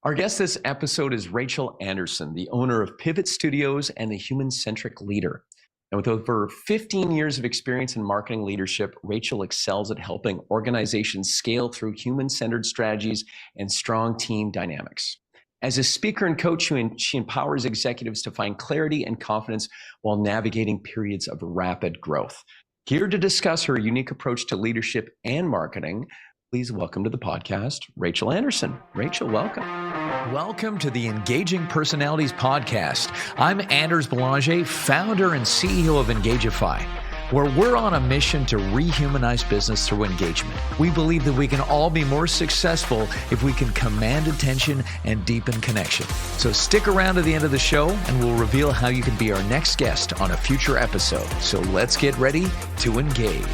Our guest this episode is Rachel Anderson, the owner of Pivot Studios and the Human-Centric Leader. And with over 15 years of experience in marketing leadership, Rachel excels at helping organizations scale through human-centered strategies and strong team dynamics. As a speaker and coach, she empowers executives to find clarity and confidence while navigating periods of rapid growth. Here to discuss her unique approach to leadership and marketing, please welcome to the podcast, Rachel Anderson. Rachel, welcome. Welcome to the Engaging Personalities Podcast. I'm Anders Belanger, founder and CEO of Engagify, where we're on a mission to rehumanize business through engagement. We believe that we can all be more successful if we can command attention and deepen connection. So stick around to the end of the show and we'll reveal how you can be our next guest on a future episode. So let's get ready to engage.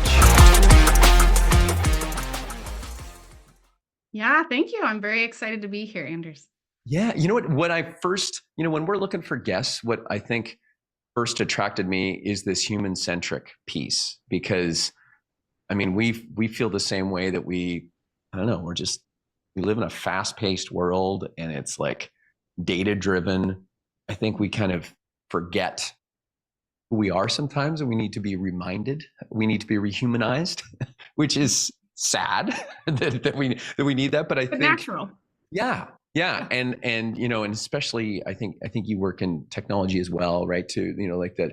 Yeah, thank you. I'm very excited to be here, Anders. Yeah, you know what I first, when we're looking for guests, what I think first attracted me is this human-centric piece, because we feel the same way that we live in a fast-paced world and it's like data-driven. I think we kind of forget who we are sometimes, and we need to be reminded, we need to be rehumanized, which is sad that we need that, but I think natural. Yeah. And especially I think you work in technology as well, right? That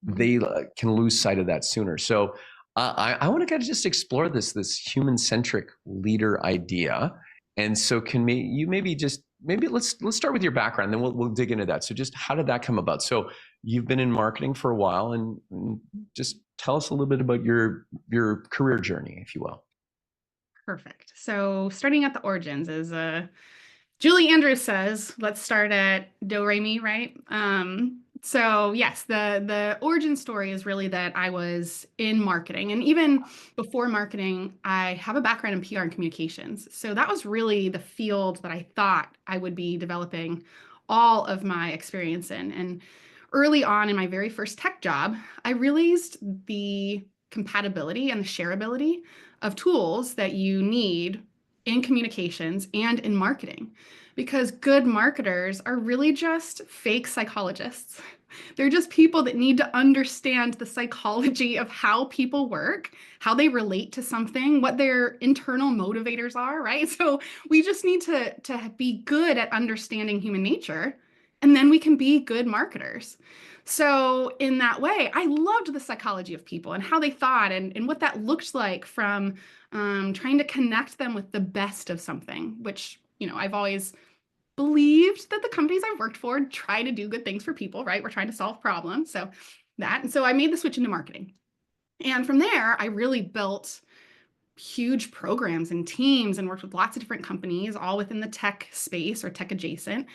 they can lose sight of that sooner. So I want to kind of just explore this human-centric leader idea. And so let's start with your background, then we'll dig into that. So just how did that come about? So you've been in marketing for a while, and just tell us a little bit about your career journey, if you will. Perfect. So starting at the origins, as Julie Andrews says, let's start at Do Re Mi, right? So yes, the origin story is really that I was in marketing, and even before marketing, I have a background in PR and communications. So that was really the field that I thought I would be developing all of my experience in. And early on in my very first tech job, I realized the compatibility and the shareability of tools that you need in communications and in marketing, because good marketers are really just fake psychologists. They're just people that need to understand the psychology of how people work, how they relate to something, what their internal motivators are, right? So we just need to be good at understanding human nature, and then we can be good marketers. So in that way, I loved the psychology of people and how they thought, and what that looked like from trying to connect them with the best of something, which, I've always believed that the companies I've worked for try to do good things for people, right? We're trying to solve problems. And so I made the switch into marketing. And from there, I really built huge programs and teams and worked with lots of different companies, all within the tech space or tech adjacent,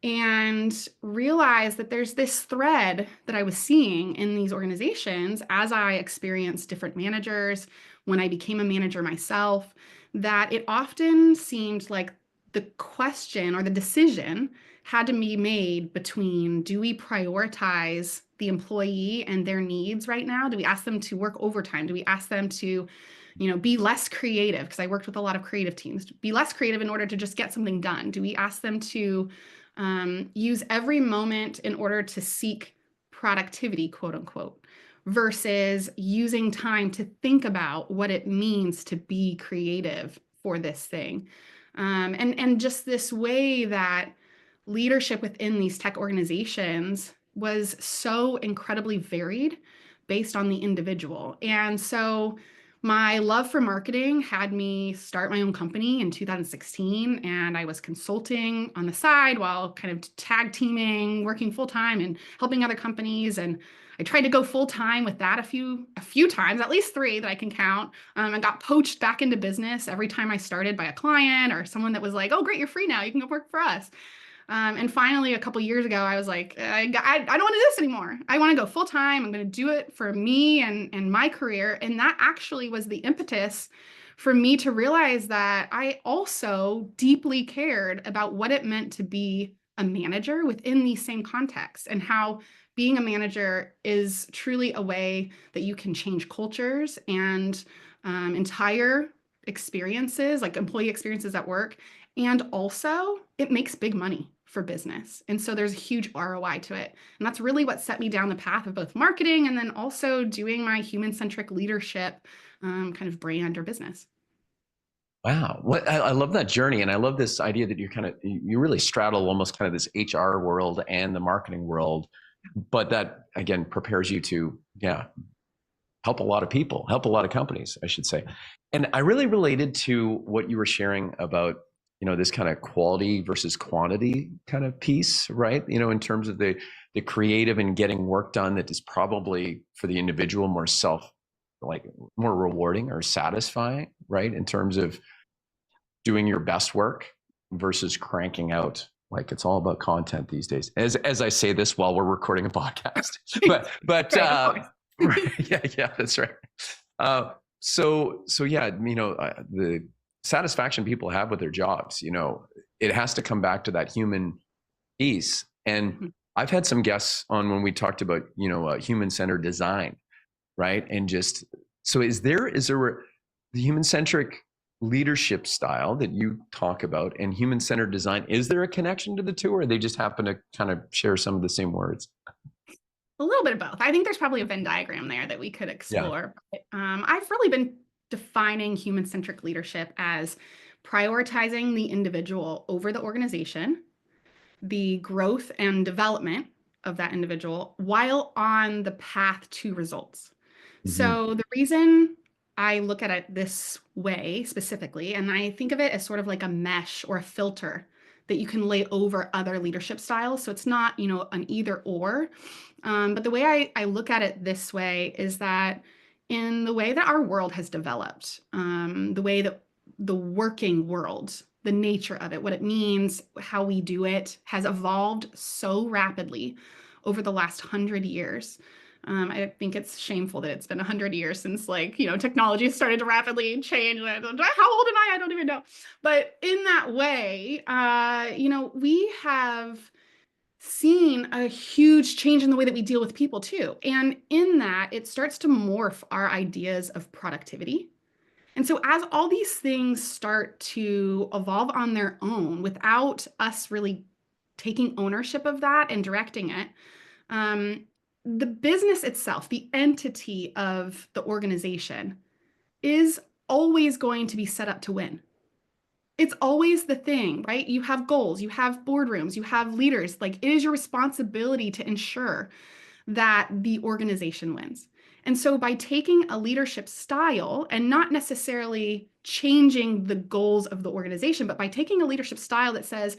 and realized that there's this thread that I was seeing in these organizations as I experienced different managers, when I became a manager myself, that it often seemed like the question or the decision had to be made between, do we prioritize the employee and their needs right now? Do we ask them to work overtime? Do we ask them to be less creative? Because I worked with a lot of creative teams. Be less creative in order to just get something done. Do we ask them to use every moment in order to seek productivity, quote unquote, versus using time to think about what it means to be creative for this thing? And just this way that leadership within these tech organizations was so incredibly varied based on the individual. And so my love for marketing had me start my own company in 2016, and I was consulting on the side while kind of tag teaming, working full time and helping other companies. And I tried to go full time with that a few times, at least 3 that I can count. I got poached back into business every time I started by a client or someone that was like, "Oh, great, you're free now. You can go work for us." And finally, a couple years ago, I was like, I don't want to do this anymore. I want to go full time. I'm going to do it for me and my career. And that actually was the impetus for me to realize that I also deeply cared about what it meant to be a manager within these same contexts, and how being a manager is truly a way that you can change cultures and entire experiences, like employee experiences at work, And also, it makes big money for business. And so there's a huge ROI to it. And that's really what set me down the path of both marketing and then also doing my human-centric leadership kind of brand or business. Wow. I love that journey. And I love this idea that you really straddle almost kind of this HR world and the marketing world, but that again prepares you to, help a lot of people, help a lot of companies, I should say. And I really related to what you were sharing about, this kind of quality versus quantity kind of piece, right? In terms of the creative and getting work done that is probably for the individual more rewarding or satisfying, right? In terms of doing your best work versus cranking out. Like it's all about content these days. As I say this while we're recording a podcast, but Right, right, yeah, that's right. So yeah, the satisfaction people have with their jobs, it has to come back to that human piece. And I've had some guests on when we talked about, human-centered design, right? And is there the human-centric leadership style that you talk about and human-centered design, is there a connection to the two, or they just happen to kind of share some of the same words? A little bit of both. I think there's probably a Venn diagram there that we could explore. But, I've really been defining human-centric leadership as prioritizing the individual over the organization, the growth and development of that individual while on the path to results. So the reason I look at it this way specifically, and I think of it as sort of like a mesh or a filter that you can lay over other leadership styles. So it's not, an either or. But the way I look at it this way is that in the way that our world has developed, the way that the working world, the nature of it, what it means, how we do it, has evolved so rapidly over the last 100 years. I think it's shameful that it's been 100 years since technology started to rapidly change. How old am I? I don't even know. But in that way, we have seen a huge change in the way that we deal with people too. And in that, it starts to morph our ideas of productivity. And so as all these things start to evolve on their own without us really taking ownership of that and directing it, the business itself, the entity of the organization, is always going to be set up to win. It's always the thing, right? You have goals, you have boardrooms, you have leaders. Like, it is your responsibility to ensure that the organization wins. And so by taking a leadership style and not necessarily changing the goals of the organization, but by taking a leadership style that says,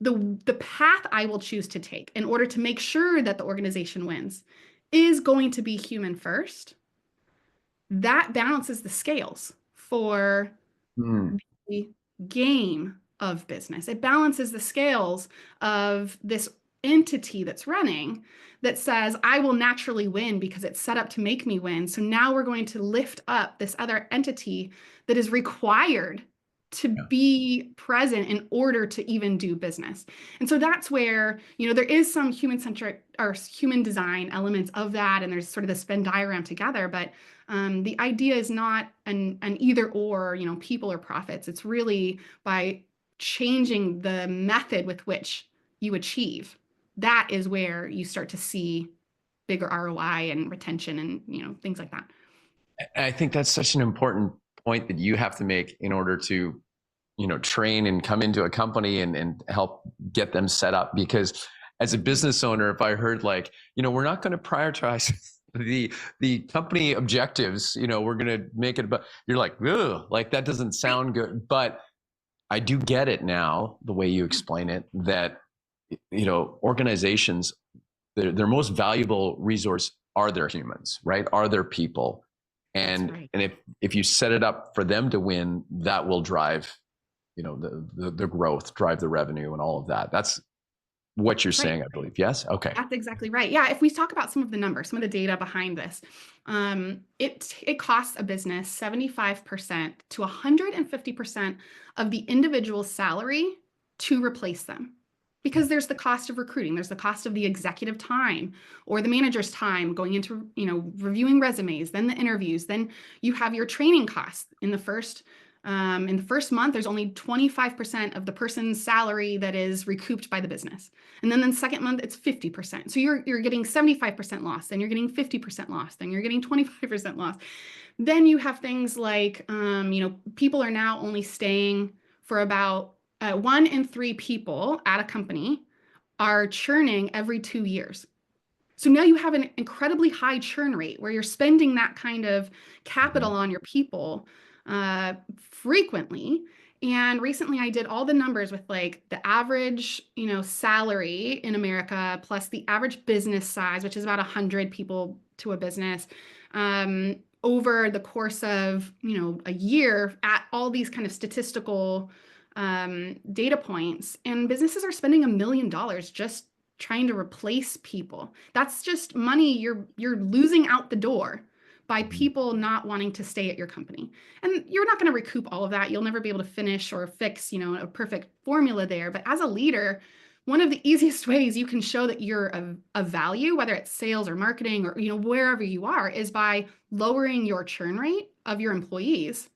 the path I will choose to take in order to make sure that the organization wins is going to be human first, that balances the scales for the game of business. It balances the scales of this entity that's running that says, I will naturally win because it's set up to make me win. So now we're going to lift up this other entity that is required to be present in order to even do business. And so that's where, there is some human-centric or human design elements of that. And there's sort of this Venn diagram together, but the idea is not an either or, people or profits. It's really by changing the method with which you achieve. That is where you start to see bigger ROI and retention and, things like that. I think that's such an important point that you have to make in order to, train and come into a company and help get them set up. Because as a business owner, if I heard we're not going to prioritize the company objectives, we're going to make it about, you're like, ugh, that doesn't sound good. But I do get it now, the way you explain it, that, organizations, their most valuable resource are their humans, right? Are their people. And if you set it up for them to win, that will drive, the growth, drive the revenue and all of that. That's what you're saying, I believe. Yes? Okay. That's exactly right. Yeah. If we talk about some of the numbers, some of the data behind this, it costs a business 75% to 150% of the individual's salary to replace them. Because there's the cost of recruiting, there's the cost of the executive time or the manager's time going into, reviewing resumes, then the interviews, then you have your training costs in the first In the first month, there's only 25% of the person's salary that is recouped by the business. And then the second month, it's 50%. So you're getting 75% loss, then you're getting 50% loss, then you're getting 25% loss. Then you have things like, people are now only staying for about 1 in 3 people at a company are churning every 2 years. So now you have an incredibly high churn rate where you're spending that kind of capital on your people frequently. And recently I did all the numbers with like the average, salary in America plus the average business size, which is about 100 people to a business, over the course of, a year at all these kind of statistical data points. And businesses are spending $1 million just trying to replace people. That's just money you're losing out the door by people not wanting to stay at your company. And you're not going to recoup all of that. You'll never be able to finish or fix, a perfect formula there. But as a leader, one of the easiest ways you can show that you're of value, whether it's sales or marketing or, wherever you are, is by lowering your churn rate of your employees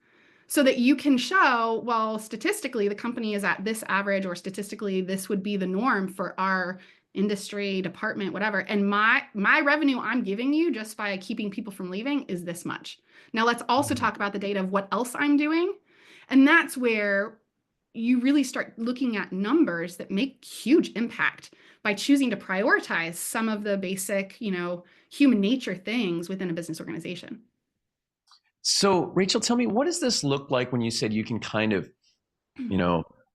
so that you can show, well, statistically, the company is at this average, or statistically, this would be the norm for our industry, department, whatever. And my revenue I'm giving you just by keeping people from leaving is this much. Now let's also talk about the data of what else I'm doing. And that's where you really start looking at numbers that make huge impact by choosing to prioritize some of the basic, human nature things within a business organization. So Rachel, tell me, what does this look like when you said you can kind of,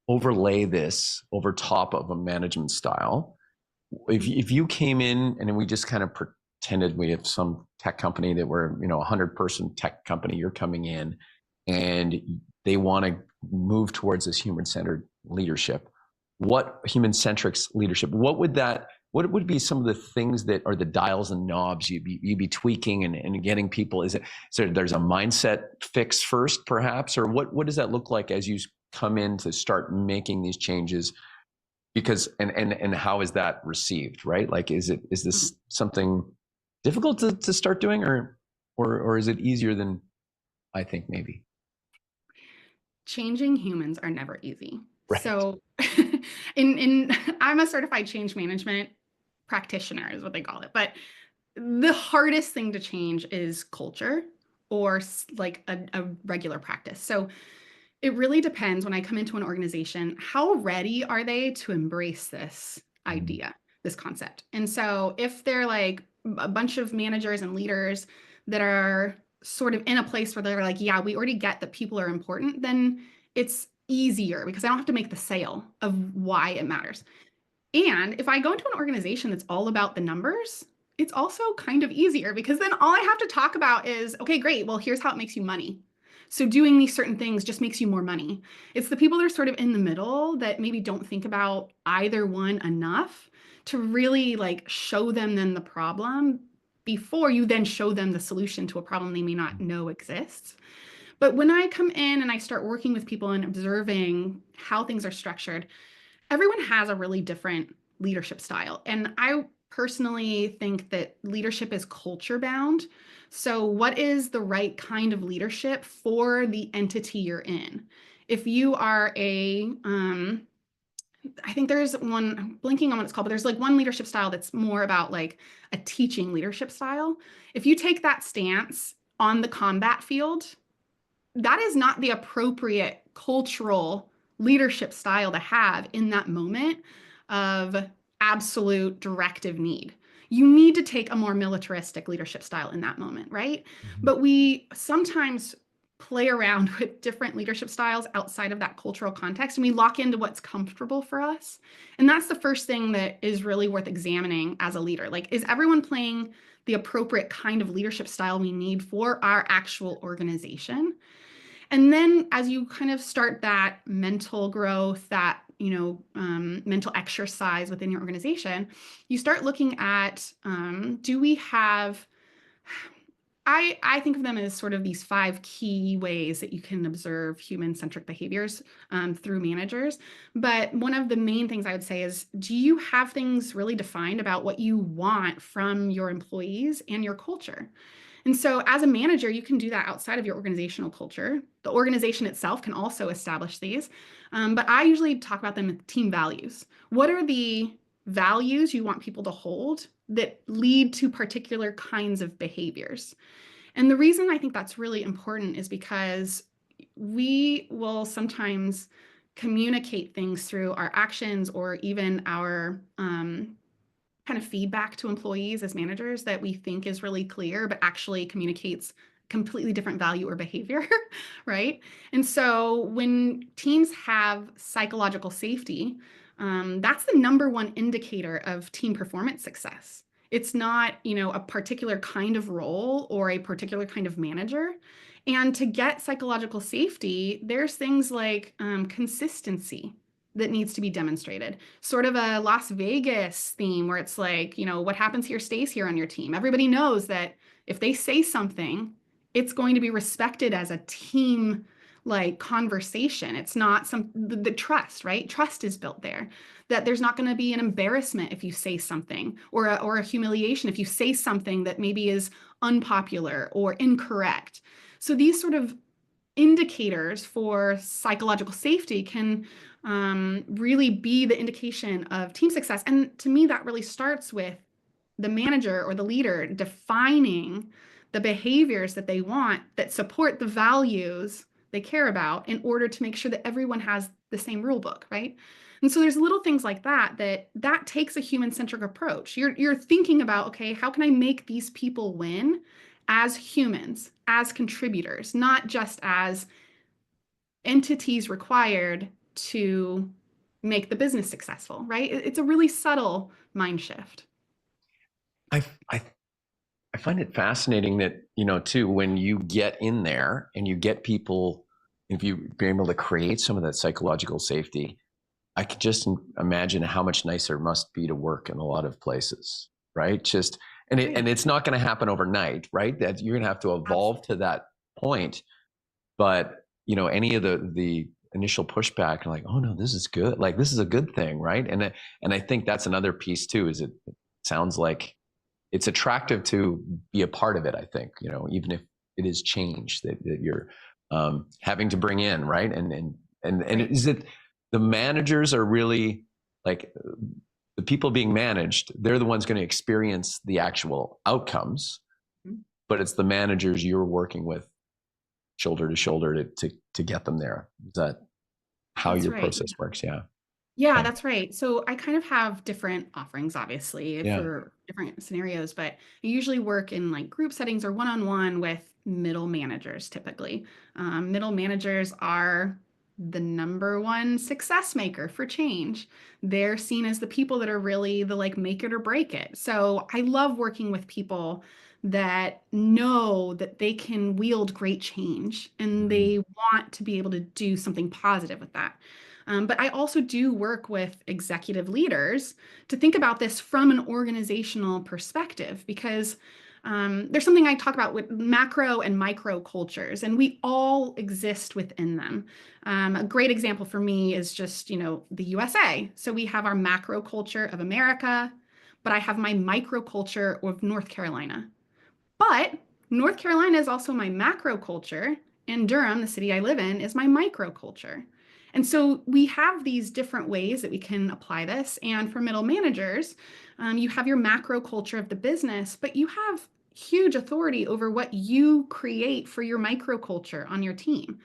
overlay this over top of a management style? If you came in and we just kind of pretended we have some tech company that we're, 100-person tech company, you're coming in and they want to move towards this human-centered leadership. What human-centric leadership, what would be some of the things that are the dials and knobs you'd be tweaking and getting people? Is it, so there's a mindset fix first perhaps, or what does that look like as you come in to start making these changes? Because and how is that received, right? Like, is this something difficult to start doing, or is it easier than I think maybe? Changing humans are never easy. Right. So I'm a certified change management practitioner is what they call it. But the hardest thing to change is culture or like a regular practice. So it really depends when I come into an organization, how ready are they to embrace this idea, this concept? And so if they're like a bunch of managers and leaders that are sort of in a place where they're like, yeah, we already get that people are important, then it's easier because I don't have to make the sale of why it matters. And if I go into an organization that's all about the numbers, it's also kind of easier because then all I have to talk about is, okay, great, well, here's how it makes you money. So doing these certain things just makes you more money. It's the people that are sort of in the middle that maybe don't think about either one enough to really like show them then the problem before you then show them the solution to a problem they may not know exists. But when I come in and I start working with people and observing how things are structured, everyone has a really different leadership style. And I personally think that leadership is culture bound. So what is the right kind of leadership for the entity you're in? If you are I think there's one, I'm blinking on what it's called, but there's like one leadership style that's more about like a teaching leadership style. If you take that stance on the combat field, that is not the appropriate cultural leadership style to have in that moment of absolute directive need. You need to take a more militaristic leadership style in that moment, right? But we sometimes play around with different leadership styles outside of that cultural context, and we lock into what's comfortable for us. And that's the first thing that is really worth examining as a leader. Like, is everyone playing the appropriate kind of leadership style we need for our actual organization? And then as you kind of start that mental growth, that mental exercise within your organization, you start looking at, do we have, I think of them as sort of these 5 key ways that you can observe human-centric behaviors through managers. But one of the main things I would say is, do you have things really defined about what you want from your employees and your culture? And so as a manager, you can do that outside of your organizational culture. The organization itself can also establish these. But I usually talk about them as team values. What are the values you want people to hold that lead to particular kinds of behaviors? And the reason I think that's really important is because we will sometimes communicate things through our actions or even our kind of feedback to employees as managers that we think is really clear, but actually communicates completely different value or behavior, right? And so when teams have psychological safety, that's the number one indicator of team performance success. It's not, a particular kind of role or a particular kind of manager. And to get psychological safety, there's things like consistency that needs to be demonstrated. Sort of a Las Vegas theme where it's like, what happens here stays here on your team. Everybody knows that if they say something, it's going to be respected as a team like conversation. It's not the trust, right? Trust is built there, that there's not going to be an embarrassment if you say something or a humiliation if you say something that maybe is unpopular or incorrect. So these sort of indicators for psychological safety can really be the indication of team success. And to me, that really starts with the manager or the leader defining the behaviors that they want that support the values they care about in order to make sure that everyone has the same rule book, right? And so there's little things like that takes a human-centric approach. You're thinking about, okay, how can I make these people win as humans, as contributors, not just as entities required to make the business successful, right? It's a really subtle mind shift. I find it fascinating that, too, when you get in there and you get people, if you're able to create some of that psychological safety, I could just imagine how much nicer it must be to work in a lot of places, right? And it's not going to happen overnight, right? That you're going to have to evolve to that point. But, any of the initial pushback, like, oh no, this is good. Like, this is a good thing, right? And I think that's another piece too, is it sounds like it's attractive to be a part of it, I think, even if it is change that you're having to bring in, right? And is it the managers are really like the people being managed, they're the ones going to experience the actual outcomes, but it's the managers you're working with shoulder to shoulder to get them there. Is that how your process works? Yeah. Yeah, Okay. that's right. So I kind of have different offerings, obviously, for different scenarios, but I usually work in like group settings or one-on-one with middle managers, typically. Middle managers are the number one success maker for change. They're seen as the people that are really the like make it or break it. So I love working with people that know that they can wield great change and they want to be able to do something positive with that. But I also do work with executive leaders to think about this from an organizational perspective, because there's something I talk about with macro and micro cultures, and we all exist within them. A great example for me is just, the USA. So we have our macro culture of America, but I have my micro culture of North Carolina. But North Carolina is also my macro culture, and Durham, the city I live in, is my micro culture. And so we have these different ways that we can apply this. And for middle managers, you have your macro culture of the business, but you have huge authority over what you create for your micro culture on your team.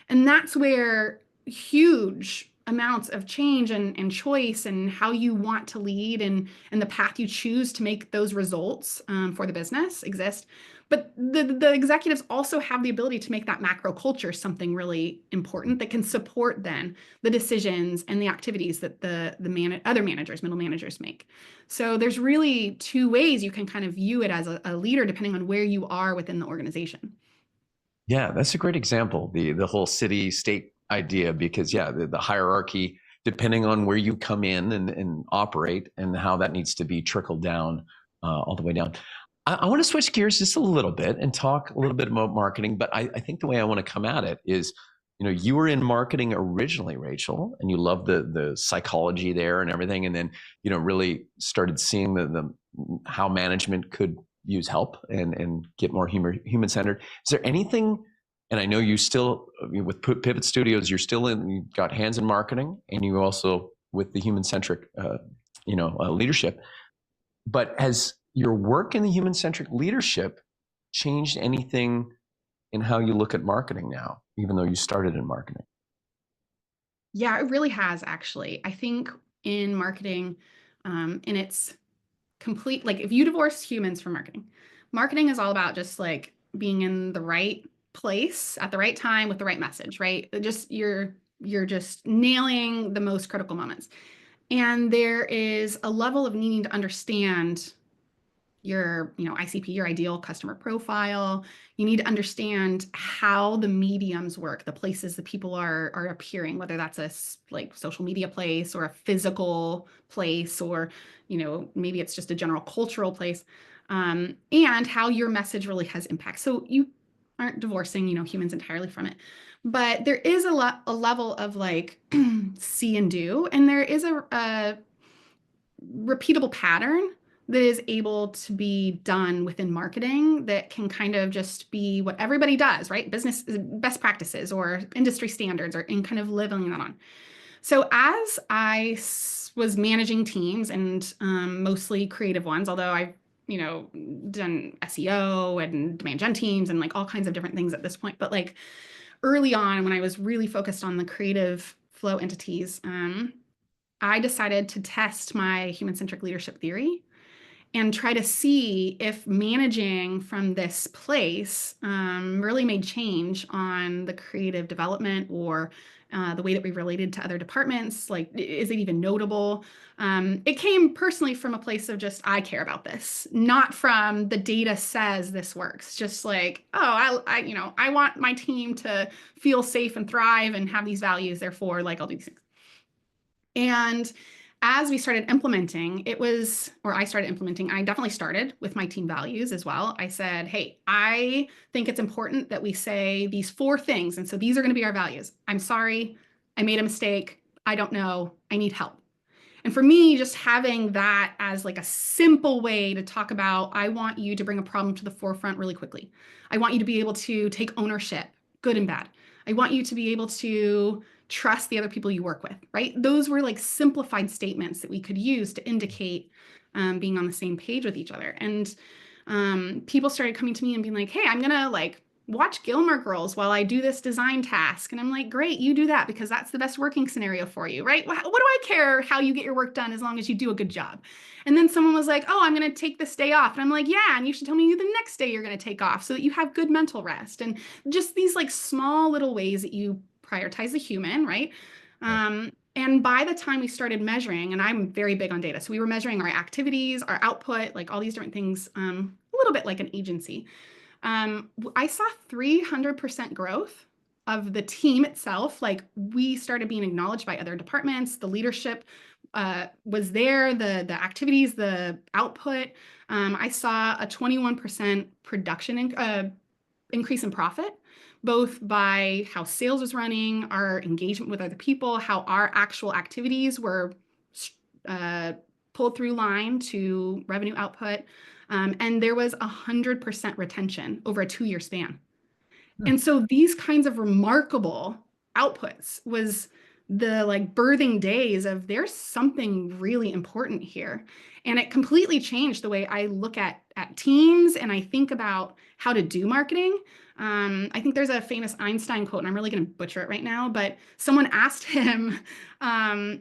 And that's where huge amounts of change and choice and how you want to lead and the path you choose to make those results for the business exist. But the executives also have the ability to make that macro culture something really important that can support then the decisions and the activities that the other managers, middle managers make. So there's really two ways you can kind of view it as a leader depending on where you are within the organization. Yeah, that's a great example, the whole city state idea, because the hierarchy, depending on where you come in and operate and how that needs to be trickled down all the way down. I want to switch gears just a little bit and talk a little bit about marketing, but I think the way I want to come at it is, you were in marketing originally, Rachel, and you loved the psychology there and everything, and then, really started seeing the how management could use help and get more human centered. Is there anything? And I know you still, with Pivot Studios, you've got hands in marketing, and you also with the human centric, leadership. But has your work in the human centric leadership changed anything in how you look at marketing now, even though you started in marketing? Yeah, it really has actually. I think in marketing, in its complete, like if you divorce humans from marketing, marketing is all about just like being in the right place at the right time with the right message, right? Just you're just nailing the most critical moments. And there is a level of needing to understand your, ICP, your ideal customer profile. You need to understand how the mediums work, the places that people are appearing, whether that's like social media place or a physical place, or, maybe it's just a general cultural place, and how your message really has impact. So you aren't divorcing, humans entirely from it. But there is a level of like see and do, and there is a repeatable pattern that is able to be done within marketing that can kind of just be what everybody does, right? Business best practices or industry standards, or in kind of living that on. So as I was managing teams, and mostly creative ones, although I've done SEO and demand gen teams and like all kinds of different things at this point, but like early on when I was really focused on the creative flow entities, I decided to test my human-centric leadership theory and try to see if managing from this place really made change on the creative development, or the way that we related to other departments. Like, is it even notable? It came personally from a place of just, I care about this, not from the data says this works. Just like, oh, I want my team to feel safe and thrive and have these values. Therefore, like, I'll do these things. And as we started implementing, I started implementing, I definitely started with my team values as well. I said, hey, I think it's important that we say these 4 things. And so these are going to be our values. I'm sorry, I made a mistake. I don't know, I need help. And for me, just having that as like a simple way to talk about, I want you to bring a problem to the forefront really quickly. I want you to be able to take ownership, good and bad. I want you to be able to trust the other people you work with, right? Those were like simplified statements that we could use to indicate being on the same page with each other. And people started coming to me and being like, hey, I'm gonna like watch Gilmore Girls while I do this design task. And I'm like, great, you do that because that's the best working scenario for you, right? What do I care how you get your work done as long as you do a good job? And then someone was like, oh, I'm going to take this day off. And I'm like, yeah, and you should tell me the next day you're going to take off so that you have good mental rest. And just these like small little ways that you prioritize the human, right? And by the time we started measuring, and I'm very big on data, so we were measuring our activities, our output, like all these different things, a little bit like an agency. I saw 300% growth of the team itself. Like, we started being acknowledged by other departments. The leadership was there, the activities, the output. I saw a 21% increase in profit, both by how sales was running, our engagement with other people, how our actual activities were pulled through line to revenue output. And there was 100% retention over a 2-year span. And so these kinds of remarkable outputs was the like birthing days of there's something really important here. And it completely changed the way I look at teams, and I think about how to do marketing. I think there's a famous Einstein quote, and I'm really going to butcher it right now, but someone asked him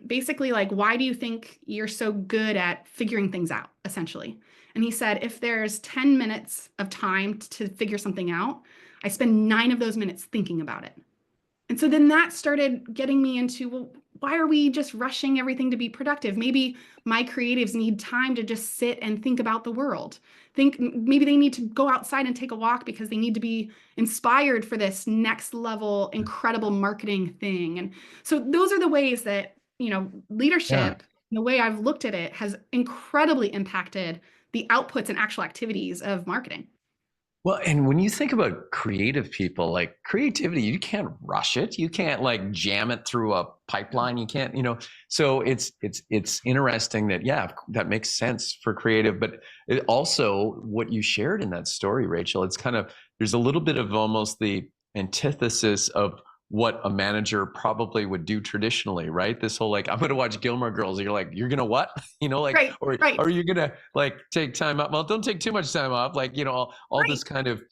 basically like, why do you think you're so good at figuring things out, essentially? And he said, if there's 10 minutes of time to figure something out, I spend 9 of those minutes thinking about it. And so then that started getting me into, well, why are we just rushing everything to be productive? Maybe my creatives need time to just sit and think about the world. Maybe they need to go outside and take a walk because they need to be inspired for this next level, incredible marketing thing. And so those are the ways that, leadership, the way I've looked at it, has incredibly impacted the outputs and actual activities of marketing. Well, and when you think about creative people, like creativity, you can't rush it. You can't like jam it through a pipeline. You can't, so it's interesting that, yeah, that makes sense for creative, but it also what you shared in that story, Rachel, it's kind of, there's a little bit of almost the antithesis of what a manager probably would do traditionally, right? This whole like, I'm going to watch Gilmore Girls. And you're like, you're going to what? Like, Right, or right, are you going to like take time up? Well, don't take too much time off. Like, all right. this kind of,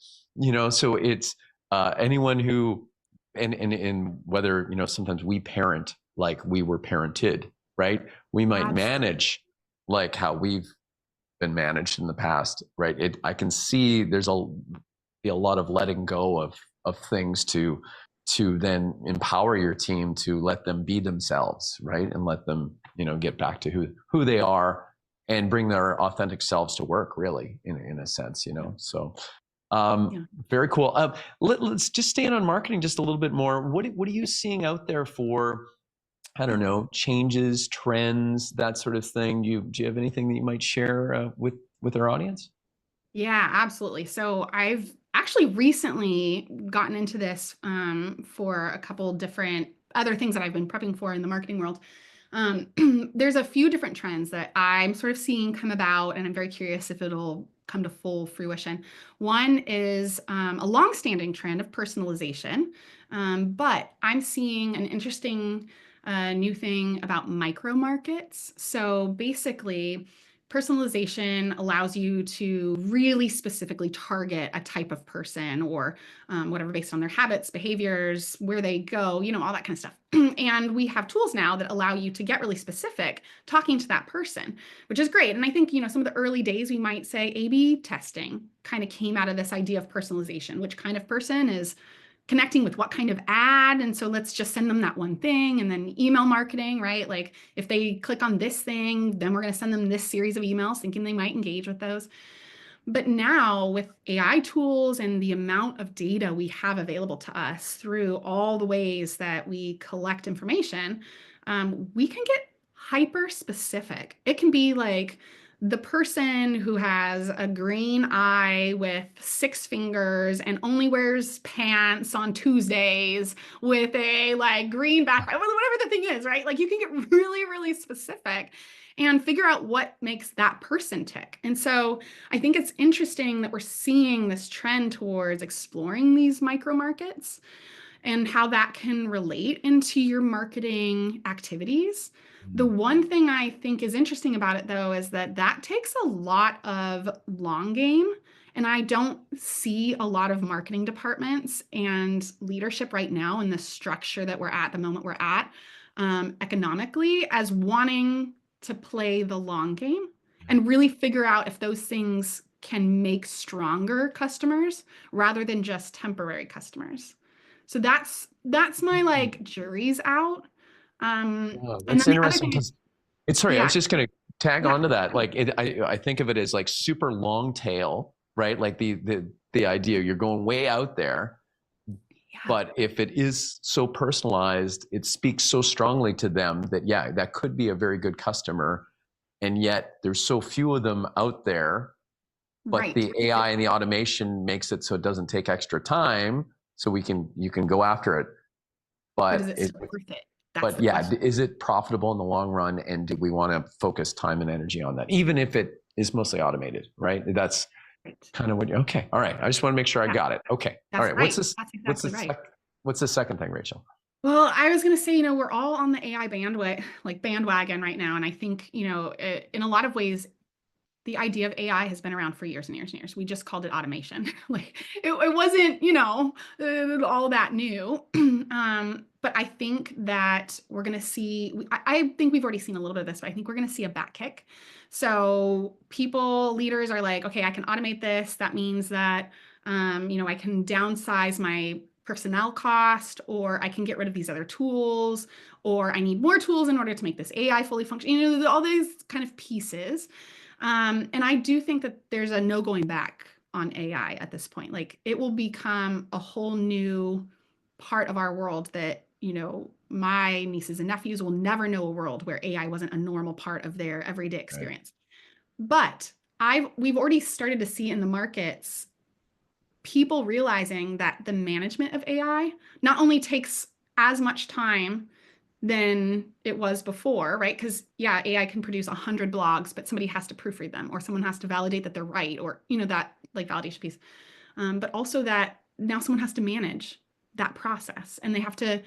so it's anyone who, and whether, sometimes we parent like we were parented, right? We might Absolutely. manage like how we've been managed in the past, right? I can see there's a lot of letting go of things to then empower your team to let them be themselves, right? And let them, get back to who they are and bring their authentic selves to work, really, in a sense, So Yeah. very cool. Let's just stay in on marketing just a little bit more. What are you seeing out there for, I don't know, changes, trends, that sort of thing? Do you have anything that you might share with our audience? Yeah, absolutely. So I've actually recently gotten into this for a couple different other things that I've been prepping for in the marketing world. There's a few different trends that I'm sort of seeing come about, and I'm very curious if it'll come to full fruition. One is a long-standing trend of personalization, but I'm seeing an interesting new thing about micro markets. So basically, personalization allows you to really specifically target a type of person or whatever based on their habits, behaviors, where they go, all that kind of stuff. And we have tools now that allow you to get really specific talking to that person, which is great. And I think, some of the early days we might say A/B testing kind of came out of this idea of personalization, which kind of person is connecting with what kind of ad. And so let's just send them that one thing. And then email marketing, right? Like if they click on this thing, then we're going to send them this series of emails thinking they might engage with those. But now with AI tools and the amount of data we have available to us through all the ways that we collect information, we can get hyper specific. It can be like the person who has a green eye with 6 fingers and only wears pants on Tuesdays with a like green background, whatever the thing is, right? Like you can get really, really specific and figure out what makes that person tick. And so I think it's interesting that we're seeing this trend towards exploring these micro markets and how that can relate into your marketing activities. The one thing I think is interesting about it, though, is that that takes a lot of long game. And I don't see a lot of marketing departments and leadership right now in the structure that we're at, the moment we're at, economically, as wanting to play the long game and really figure out if those things can make stronger customers rather than just temporary customers. So that's my like jury's out. Yeah, And that's then the other interesting thing is, because sorry, I yeah, was just going to tag yeah, on to that. Like I think of it as like super long tail, right? Like the idea you're going way out there, yeah, but if it is so personalized, it speaks so strongly to them that, yeah, that could be a very good customer. And yet there's so few of them out there, but right. the AI and the automation makes it so it doesn't take extra time. So you can go after it. But is But it still worth it? That's but the yeah, question. is it profitable in the long run? And do we want to focus time and energy on that, even if it is mostly automated, right? That's Right. kind of what okay. All right. I just want to make sure I Yeah, got it. Okay. All that's right. right. That's What's exactly the right. what's the second thing, Rachel? Well, I was going to say, we're all on the AI bandwagon right now. And I think, in a lot of ways, the idea of AI has been around for years and years and years. We just called it automation. Like it wasn't, all that new. But I think that we're going to see, I think we've already seen a little bit of this, but I think we're going to see a back kick. So leaders are like, okay, I can automate this. That means that, I can downsize my personnel cost, or I can get rid of these other tools, or I need more tools in order to make this AI fully function. All these kind of pieces. And I do think that there's a no going back on AI at this point. Like it will become a whole new part of our world that, my nieces and nephews will never know a world where AI wasn't a normal part of their everyday Right. experience. But we've already started to see in the markets people realizing that the management of AI not only takes as much time than it was before, right? Because yeah, AI can produce 100 blogs, but somebody has to proofread them, or someone has to validate that they're right, or that like validation piece. But also that now someone has to manage that process, and they have to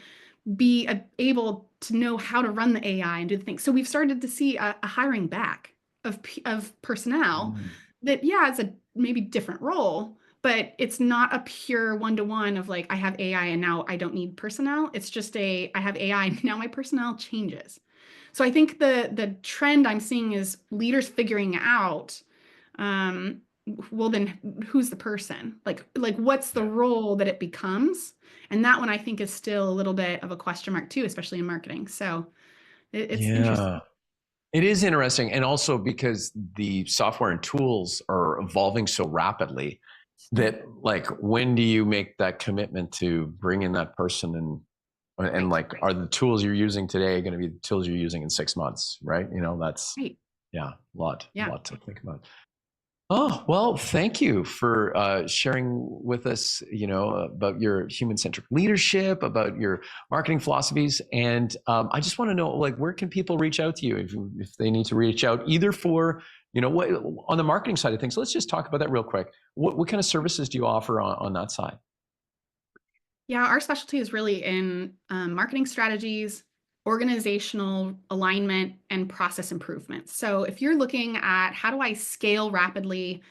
be able to know how to run the AI and do the things. So we've started to see a hiring back of personnel that, yeah, it's a maybe different role, but it's not a pure one-to-one of like, I have AI and now I don't need personnel. It's just I have AI and now my personnel changes. So I think the trend I'm seeing is leaders figuring out, well, then who's the person? Like what's the role that it becomes? And that one I think is still a little bit of a question mark too, especially in marketing. So it's interesting. It is interesting. And also because the software and tools are evolving so rapidly that like, when do you make that commitment to bring in that person and like, are the tools you're using today going to be the tools you're using in 6 months? Right. That's, right. A lot to think about. Oh, well, thank you for sharing with us, about your human-centric leadership, about your marketing philosophies. And I just want to know, like, where can people reach out to you if they need to reach out, either for, what on the marketing side of things? Let's just talk about that real quick. What kind of services do you offer on that side? Yeah, our specialty is really in marketing strategies, organizational alignment, and process improvement. So if you're looking at how do I scale rapidly,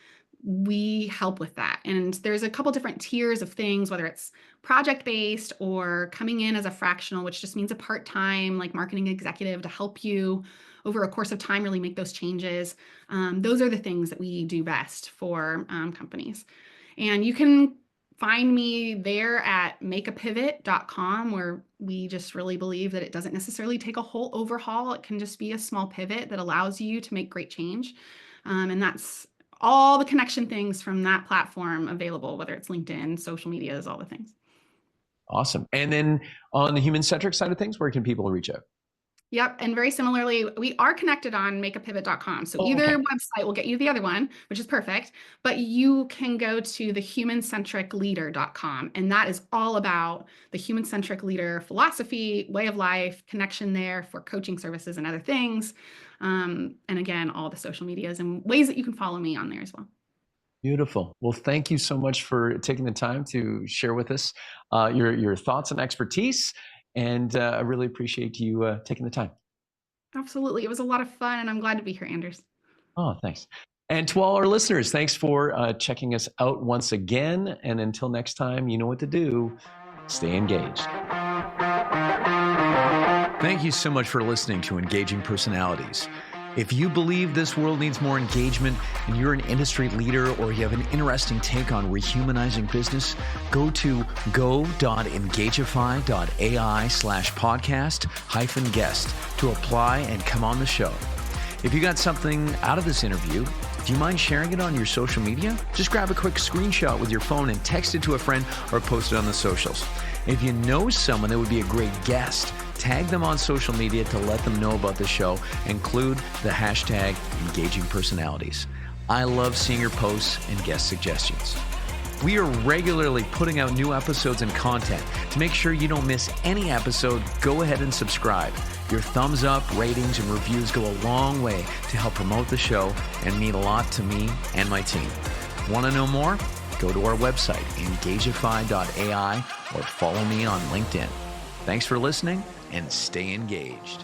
we help with that. And there's a couple different tiers of things, whether it's project-based or coming in as a fractional, which just means a part-time like marketing executive to help you over a course of time really make those changes. Those are the things that we do best for companies. And you can find me there at makeapivot.com, where we just really believe that it doesn't necessarily take a whole overhaul. It can just be a small pivot that allows you to make great change. And that's all the connection things from that platform available, whether it's LinkedIn, social medias, all the things. Awesome. And then on the human-centric side of things, where can people reach out? Yep. And very similarly, we are connected on makeapivot.com. So either website will get you the other one, which is perfect, but you can go to the human-centric-leader.com. And that is all about the human-centric leader philosophy, way of life, connection there for coaching services and other things. And again, all the social medias and ways that you can follow me on there as well. Beautiful. Well, thank you so much for taking the time to share with us your thoughts and expertise. And I really appreciate you taking the time. Absolutely. It was a lot of fun, and I'm glad to be here, Anders. Oh, thanks. And to all our listeners, thanks for checking us out once again. And until next time, you know what to do. Stay engaged. Thank you so much for listening to Engaging Personalities. If you believe this world needs more engagement and you're an industry leader or you have an interesting take on rehumanizing business, go to go.engagify.ai/podcast-guest to apply and come on the show. If you got something out of this interview, do you mind sharing it on your social media? Just grab a quick screenshot with your phone and text it to a friend or post it on the socials. If you know someone that would be a great guest, tag them on social media to let them know about the show. Include the hashtag Engaging Personalities. I love seeing your posts and guest suggestions. We are regularly putting out new episodes and content. To make sure you don't miss any episode, go ahead and subscribe. Your thumbs up, ratings, and reviews go a long way to help promote the show and mean a lot to me and my team. Want to know more? Go to our website, engagify.ai, or follow me on LinkedIn. Thanks for listening, and stay engaged.